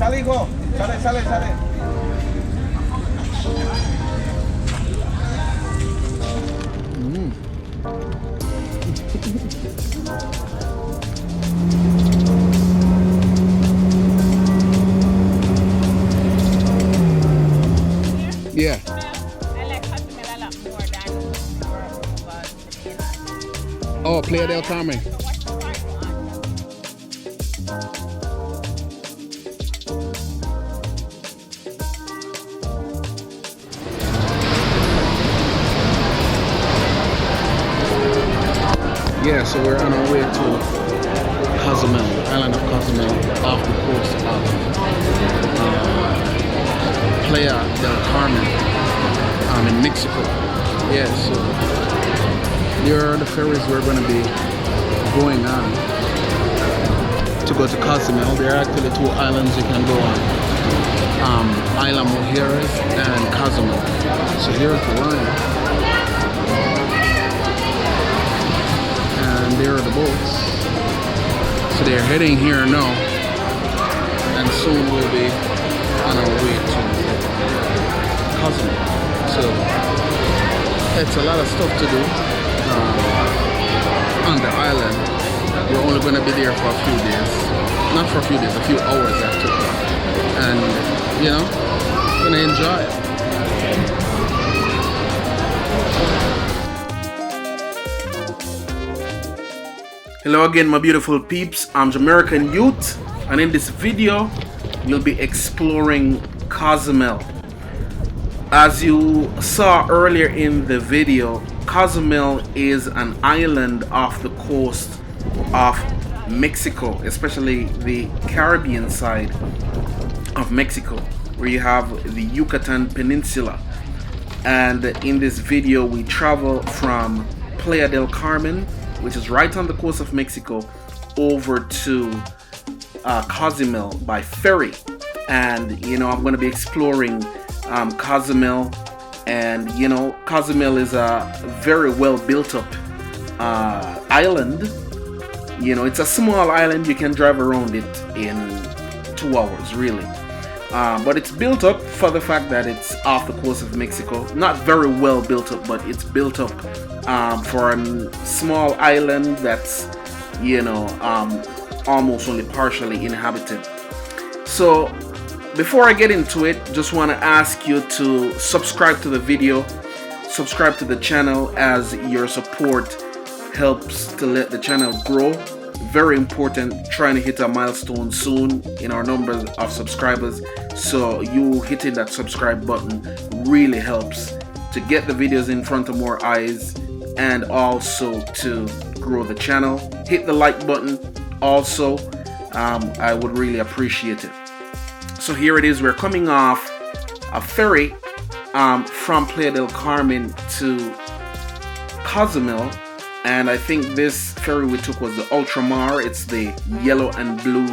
Sale, hijo. Sale, sale, sale. Yeah. I like Cozumel a lot more than the mainland. Oh, Playa del Carmen. So what's the price on? Yeah, so we're on our way to Cozumel, the island of Cozumel, off the coast of Playa del Carmen, in Mexico. Yeah, so here are the ferries we're going to be going on to go to Cozumel. There are actually two islands you can go on, Isla Mujeres and Cozumel. So here's the line. And there are the boats. So they're heading here now, and soon we'll be on our way to Cozumel. So it's a lot of stuff to do on the island. We're only going to be there for a few days, not for a few days, a few hours actually, and you know, gonna enjoy it. Hello again, my beautiful peeps. I'm Jamaican Youth, and in this video we'll be exploring Cozumel. As you saw earlier in the video, Cozumel is an island off the coast of Mexico, especially the Caribbean side of Mexico, where you have the Yucatan Peninsula. And in this video we travel from Playa del Carmen, which is right on the coast of Mexico, over to Cozumel by ferry. And you know, I'm going to be exploring Cozumel, and you know, Cozumel is a very well built up island. You know, it's a small island. You can drive around it in 2 hours really, but it's built up for the fact that it's off the coast of Mexico. Not very well built up, but it's built up for a small island that's, you know, almost only partially inhabited. So before I get into it, just want to ask you to subscribe to the video, subscribe to the channel, as your support helps to let the channel grow. Very important, trying to hit a milestone soon in our numbers of subscribers, so you hitting that subscribe button really helps to get the videos in front of more eyes, and also to grow the channel. Hit the like button also, I would really appreciate it. So here it is, we're coming off a ferry from Playa del Carmen to Cozumel, and I think this ferry we took was the Ultramar. It's the yellow and blue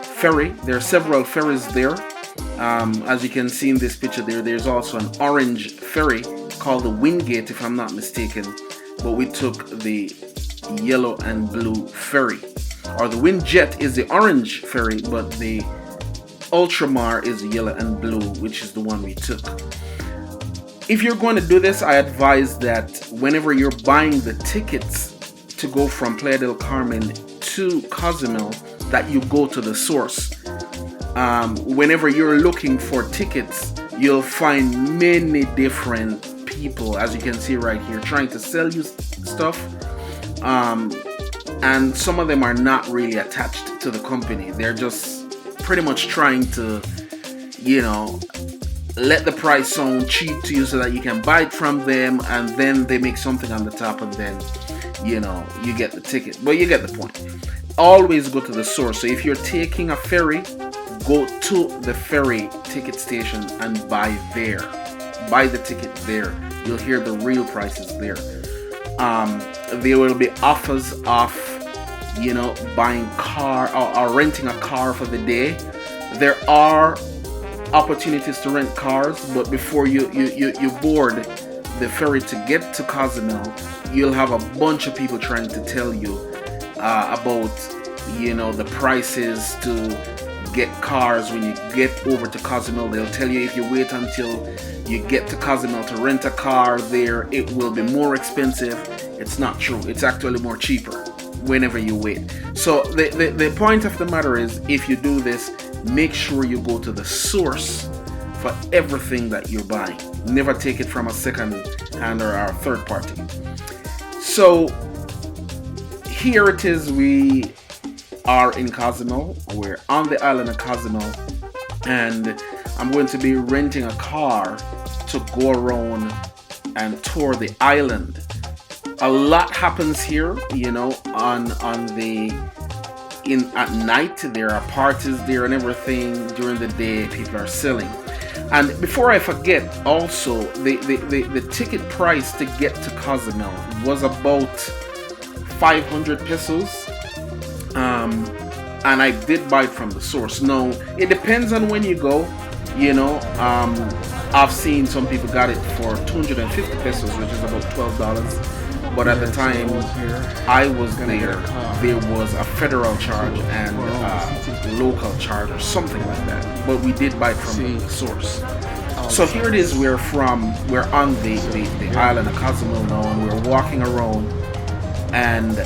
ferry. There are several ferries there. As you can see in this picture there's also an orange ferry called the Wingate, if I'm not mistaken, but we took the yellow and blue ferry. Or the Windjet is the orange ferry, but the Ultramar is the yellow and blue, which is the one we took. If you're going to do this, I advise that whenever you're buying the tickets to go from Playa del Carmen to Cozumel, that you go to the source. Whenever you're looking for tickets, you'll find many different people, as you can see right here, trying to sell you stuff, and some of them are not really attached to the company. They're just pretty much trying to, you know, let the price sound cheap to you so that you can buy it from them, and then they make something on the top, and then, you know, you get the ticket. But you get the point. Always go to the source. So if you're taking a ferry, go to the ferry ticket station and buy there. Buy the ticket there. You'll hear the real prices there. There will be offers of, you know, buying car or renting a car for the day. There are opportunities to rent cars, but before you board the ferry to get to Cozumel, you'll have a bunch of people trying to tell you about, you know, the prices to get cars when you get over to Cozumel. They'll tell you if you wait until you get to Cozumel to rent a car there, it will be more expensive. It's not true. It's actually more cheaper whenever you wait. So the point of the matter is, if you do this, make sure you go to the source for everything that you're buying. Never take it from a second hand or a third party. So here it is, we are in Cozumel. We're on the island of Cozumel, and I'm going to be renting a car to go around and tour the island. A lot happens here, you know, at night. There are parties there and everything. During the day, people are selling. And before I forget, also the ticket price to get to Cozumel was about 500 pesos. And I did buy it from the source. No, it depends on when you go. You know, I've seen some people got it for 250 pesos, which is about $12. But at the time I was there was a federal charge and a local charge or something like that. But we did buy it from the source. So here it is. We're on the island of Cozumel now, and we're walking around, and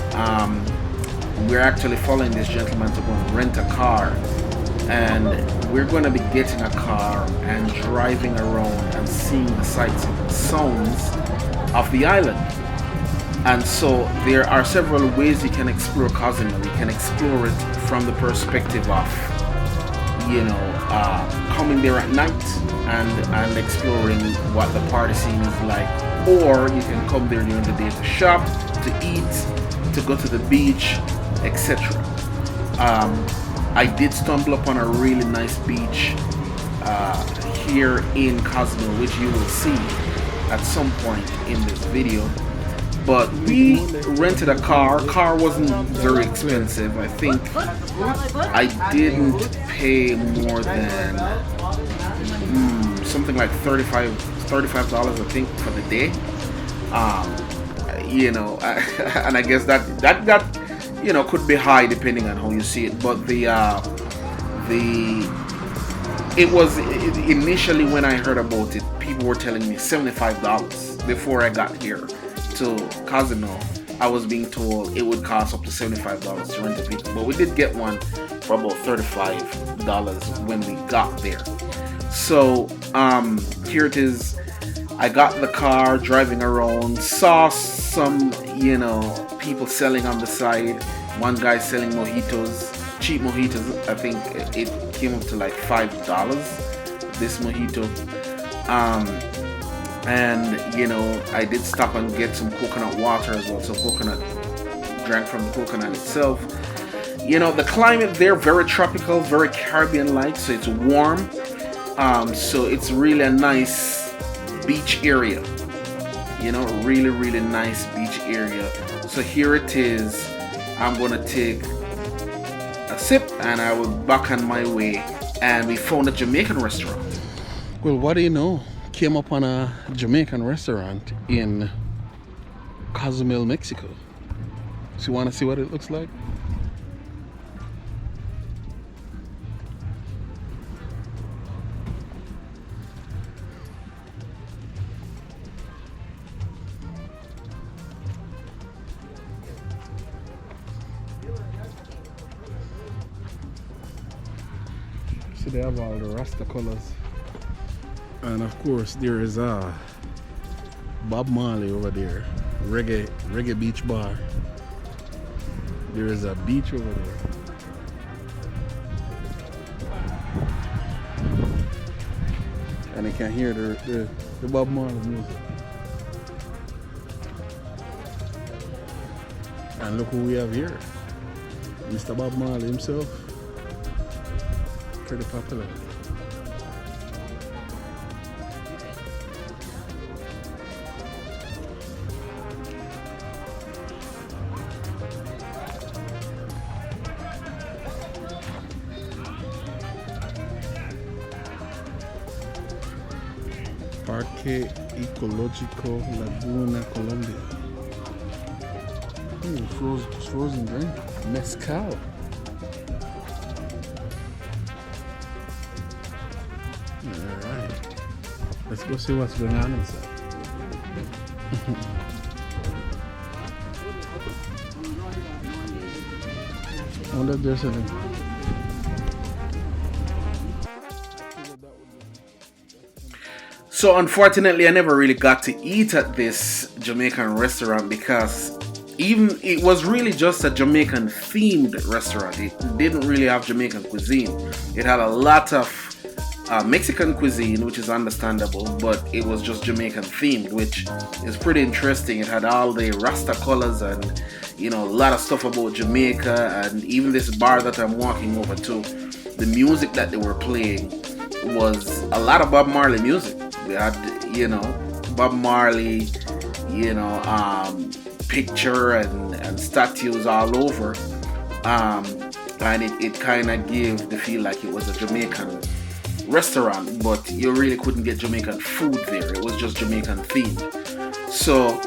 we're actually following this gentleman to go and rent a car, and we're going to be getting a car and driving around and seeing the sights and sounds of the island. And so there are several ways you can explore Cozumel. You can explore it from the perspective of, you know, coming there at night and exploring what the party scene is like, or you can come there during the day to shop, to eat, to go to the beach, etc. I did stumble upon a really nice beach here in Cozumel, which you will see at some point in this video. But we rented a car. Car wasn't very expensive. I think I didn't pay more than something like $35, I think, for the day. You know, and I guess that you know, could be high depending on how you see it. But it was initially, when I heard about it, people were telling me $75 before I got here to Cozumel. I was being told it would cost up to $75 to rent a vehicle, but we did get one for about $35 when we got there. So here it is. I got the car, driving around, saw some, you know, people selling on the side. One guy selling mojitos, cheap mojitos. I think it came up to like $5, this mojito. And you know, I did stop and get some coconut water as well. So coconut, drank from the coconut itself. You know, the climate there, very tropical, very Caribbean-like, so it's warm. So it's really a nice beach area. You know, really nice beach area. So here it is. I'm gonna take a sip and I will back on my way. And we found a Jamaican restaurant. Well, what do you know? Came up on a Jamaican restaurant in Cozumel, Mexico. So you want to see what it looks like? So they have all the Rasta colors. And of course there is a Bob Marley over there, reggae beach bar. There is a beach over there. And you can hear the Bob Marley music. And look who we have here. Mr. Bob Marley himself. Pretty popular. Parque Ecológico Laguna, Colombia. Frozen drink. Mezcal. Alright. Let's go see what's going on inside. I wonder if there's anything. So unfortunately, I never really got to eat at this Jamaican restaurant because even it was really just a Jamaican themed restaurant. It didn't really have Jamaican cuisine. It had a lot of Mexican cuisine, which is understandable, but it was just Jamaican themed, which is pretty interesting. It had all the Rasta colors and, you know, a lot of stuff about Jamaica, and even this bar that I'm walking over to, the music that they were playing was a lot of Bob Marley music. We had, you know, Bob Marley, you know, picture and statues all over, and it kind of gave the feel like it was a Jamaican restaurant, but you really couldn't get Jamaican food there. It was just Jamaican themed. So,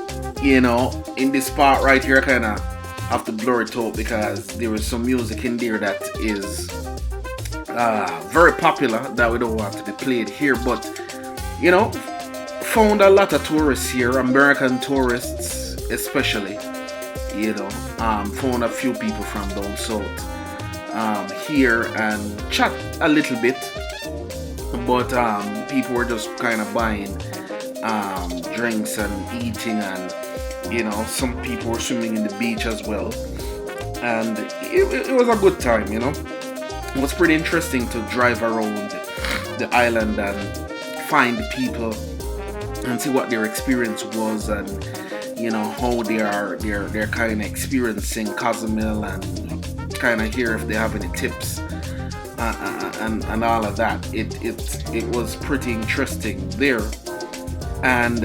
you know, in this part right here, I kind of have to blur it out because there is some music in there that is very popular that we don't want to be played here, but you know, found a lot of tourists here, American tourists especially, you know, found a few people from down south here and chat a little bit, but people were just kind of buying drinks and eating, and you know, some people were swimming in the beach as well, and it was a good time, you know. It was pretty interesting to drive around the island and find people and see what their experience was, and you know how they're kind of experiencing Cozumel, and kind of hear if they have any tips and all of that. It was pretty interesting there, and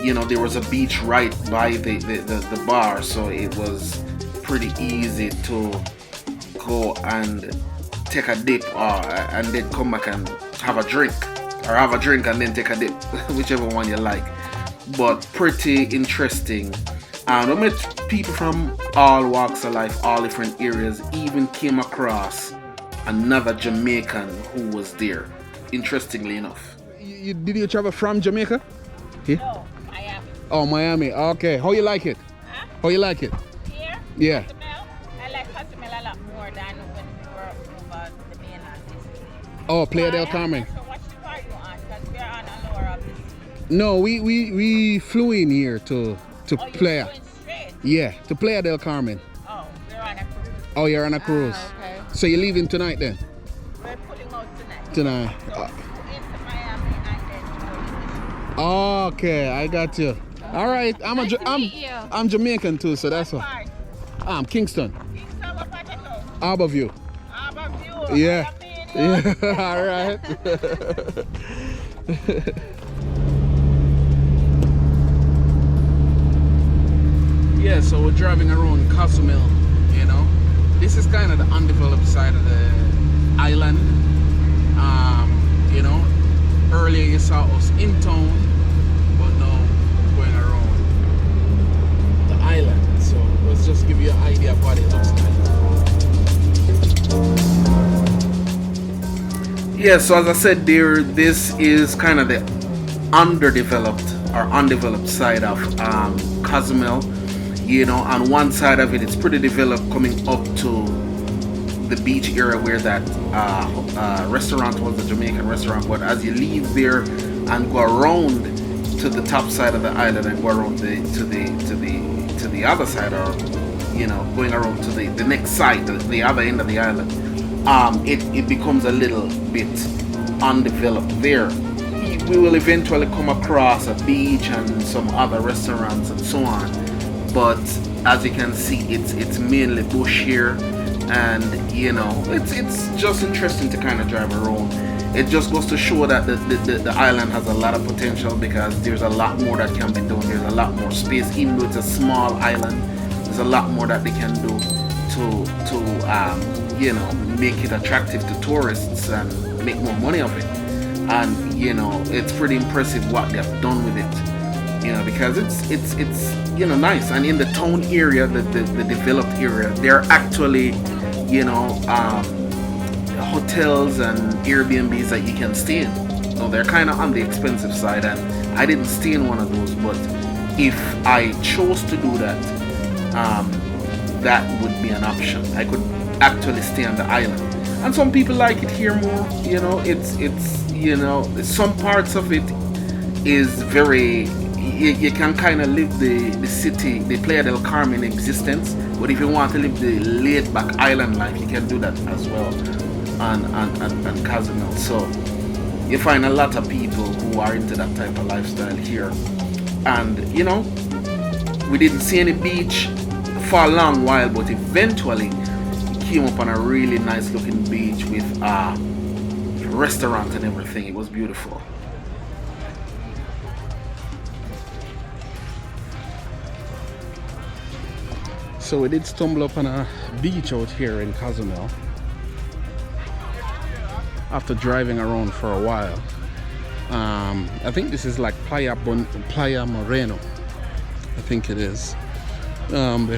you know, there was a beach right by the bar, so it was pretty easy to go and take a dip and then come back and have a drink, or have a drink and then take a dip, whichever one you like. But pretty interesting. And I met people from all walks of life, all different areas. Even came across another Jamaican who was there, interestingly enough. Did you travel from Jamaica? Here? No, Miami. Oh, Miami. Okay. How you like it? Huh? How you like it? Here? Yeah. Cozumel? I like Cozumel a lot more than when we were over the mainland. Oh, Playa del Carmen. So what ship are you on? Because we're on a lower of the sea. No, we flew in here to Oh, Playa. you're going straight? Yeah, to Playa del Carmen. Oh, we're on a cruise. Oh, you're on a cruise. Okay. So you're leaving tonight then? We're pulling out tonight. Tonight. So into Miami and then to Okay, I got you. All right, Nice to meet you. I'm Jamaican too, so that's why. I'm Kingston, Kingston, what part of town? Harborview. Harborview. Yeah. Yeah. Yeah. All right. Yeah, so we're driving around Cozumel, you know. This is kind of the undeveloped side of the island. You know, earlier you saw us in town, but now we're going around the island. So let's just give you an idea of what it looks like. Yeah, so as I said there, this is kind of the undeveloped side of Cozumel. You know, on one side of it, it's pretty developed coming up to the beach area where that restaurant was, the Jamaican restaurant. But as you leave there and go around to the top side of the island and go around to the other side, or you know, going around to the next side, the other end of the island, it becomes a little bit undeveloped there. We will eventually come across a beach and some other restaurants and so on. But as you can see, it's mainly bush here, and you know, it's just interesting to kind of drive around. It just goes to show that the island has a lot of potential, because there's a lot more that can be done. There's a lot more space, even though it's a small island. There's a lot more that they can do to you know, make it attractive to tourists and make more money of it. And you know, it's pretty impressive what they have done with it. You know, because it's you know, nice. And in the town area, the developed area, they're actually, you know, hotels and Airbnbs that you can stay in. So they're kind of on the expensive side, and I didn't stay in one of those. But if I chose to do that, that would be an option. I could actually stay on the island, and some people like it here more. You know, it's some parts of it is very. You can kind of live the city, the Playa del Carmen existence, but if you want to live the laid back island life, you can do that as well on Cozumel. So you find a lot of people who are into that type of lifestyle here. And we didn't see any beach for a long while, but eventually we came up on a really nice looking beach with a restaurant and everything. It was beautiful. So we did stumble upon a beach out here in Cozumel after driving around for a while. I think this is like Playa Moreno. I think it is. They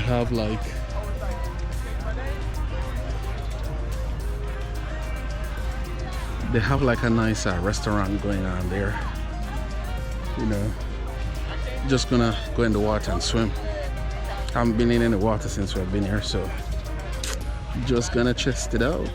have like a nice restaurant going on there. Just gonna go in the water and swim. Haven't been in the water since we've been here, so just gonna test it out.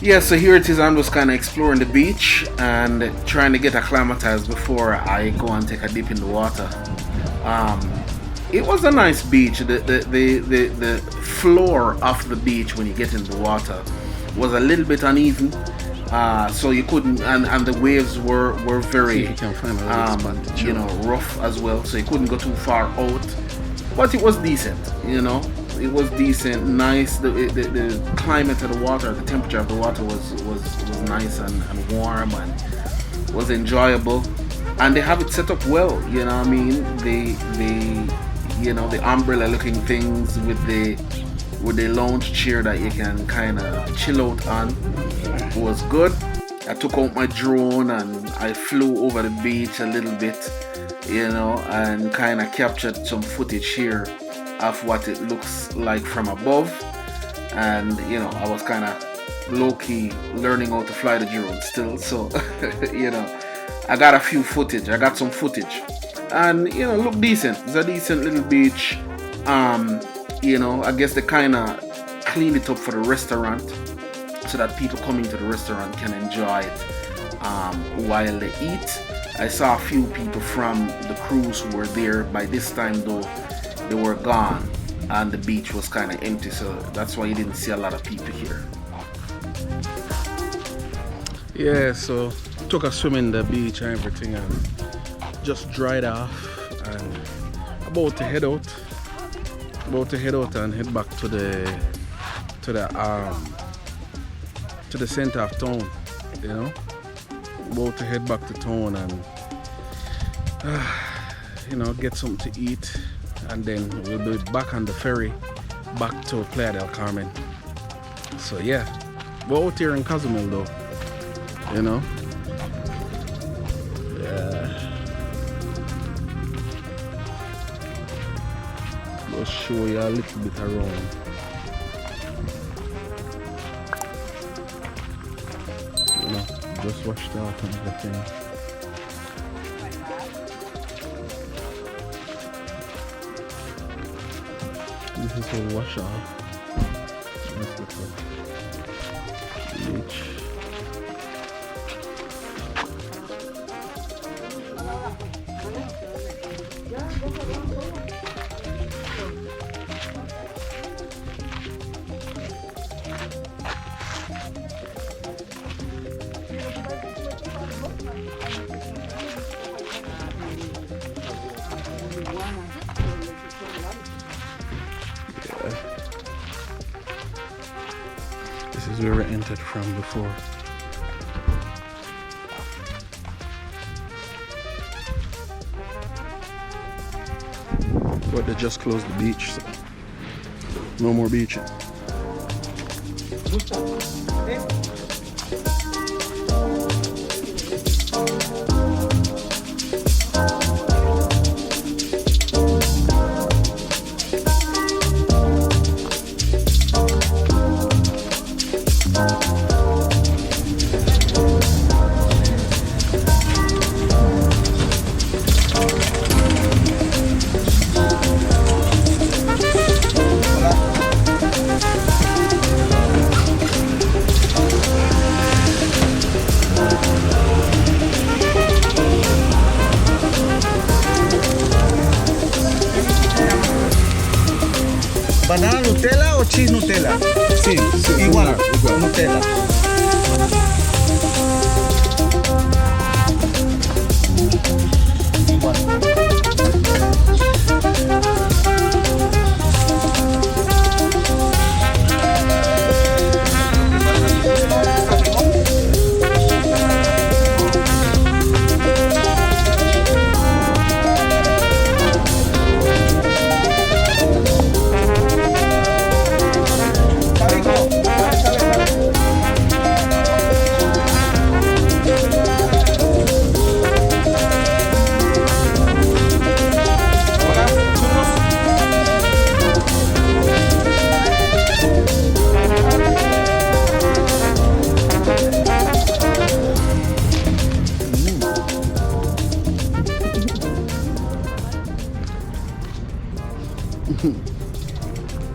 Yeah, so here it is. I'm just kind of exploring the beach and trying to get acclimatized before I go and take a dip in the water. It was a nice beach. The floor of the beach when you get in the water was a little bit uneven, so you couldn't, and the waves were very rough as well, so you couldn't go too far out. But it was decent, It was decent, nice. The climate of the water, the temperature of the water was nice and warm and was enjoyable. And they have it set up well, The umbrella looking things with the lounge chair that you can kind of chill out on. It was good. I took out my drone and I flew over the beach a little bit, and kind of captured some footage here of what it looks like from above. And I was kind of low-key learning how to fly the drone still, so I got some footage and look decent. It's a decent little beach. I guess they kind of cleaned it up for the restaurant so that people coming to the restaurant can enjoy it while they eat. I saw a few people from the cruise who were there. By this time though, they were gone and the beach was kind of empty, so that's why you didn't see a lot of people here. Yeah, so took a swim in the beach and everything and just dried off and about to head out and head back to the center of town, about to head back to town and get something to eat, and then we'll be back on the ferry back to Playa del Carmen. So yeah, we're out here in Cozumel though, yeah. We'll show you a little bit around. Just washed out and everything. This is all wash off. Nice little beach. This is where we entered from before. But they just closed the beach, so no more beaching. ¿Banana Nutella o cheese Nutella? Sí, Igual, Nutella.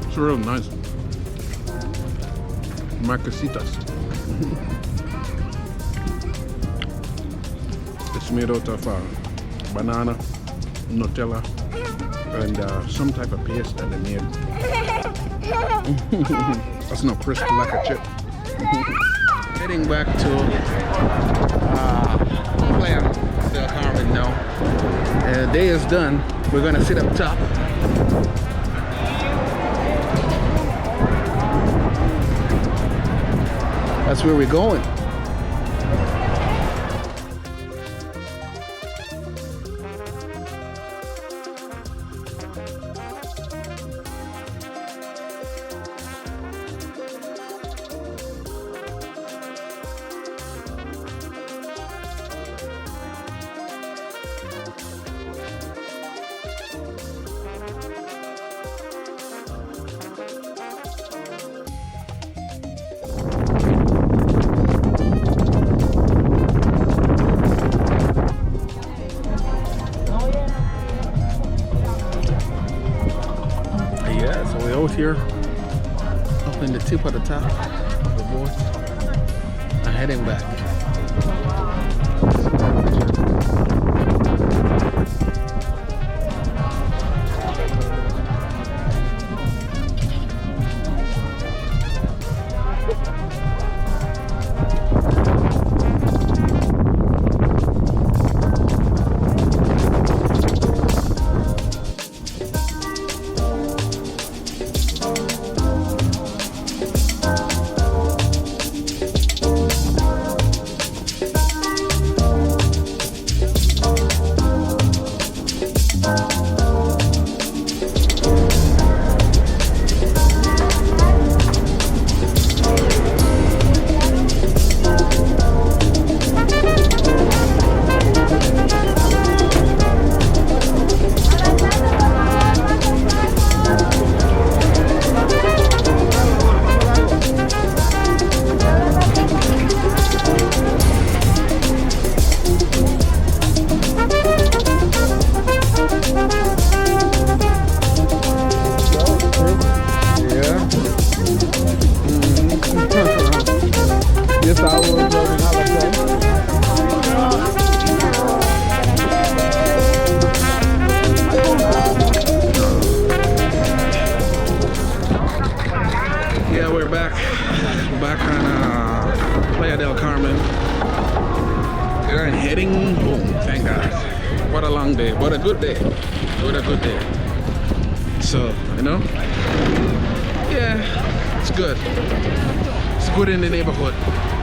It's real nice. Marcasitas. It's made out of banana, Nutella, and some type of paste that they made. That's not crispy like a chip. Heading back to Playa del Carmen now. Day is done. We're gonna sit up top. That's where we're going. Here up in the tip of the top of the board and heading back. heading home. Thank God. What a long day. What a good day. What a good day. So, you know, yeah, it's good. It's good in the neighborhood.